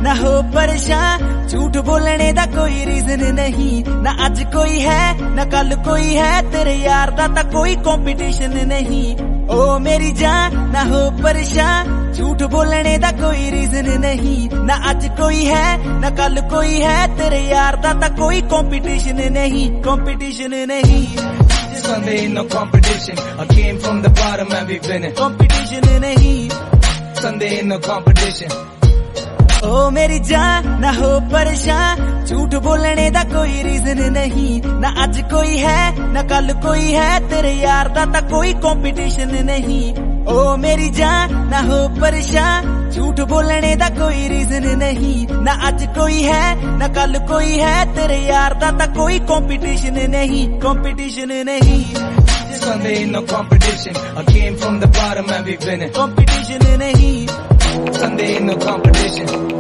ना हो परेशान, झूठ बोलने दा कोई रीजन नहीं। ना अज कोई है ना कल कोई है, तेरे यार दा ता कोई कंपटीशन नहीं। ओ मेरी जान ना हो परेशान, झूठ बोलने दा कोई रीजन नहीं। ना अज कोई है ना कल कोई है, तेरे यार दा ता कोई कंपटीशन नहीं, कंपटीशन नहीं। Sunday ain't no competition. I came from the bottom and we winning. Competition नहीं। Sunday ain't no competition. ओ मेरी जान ना हो परेशान, झूठ बोलने दा कोई रीजन नहीं। ना अज कोई है ना कल कोई है, तेरे यार दा ता कोई कंपटीशन नहीं। ओ मेरी जान ना हो परेशान, झूठ बोलने दा कोई रीजन नहीं। ना अज कोई है ना कल कोई है, तेरे यार दा ता कोई कंपटीशन नहीं, कंपटीशन नहीं। Sunday ain't no competition. I came from the bottom and we winning. Competition नहीं। Sunday ain't no competition.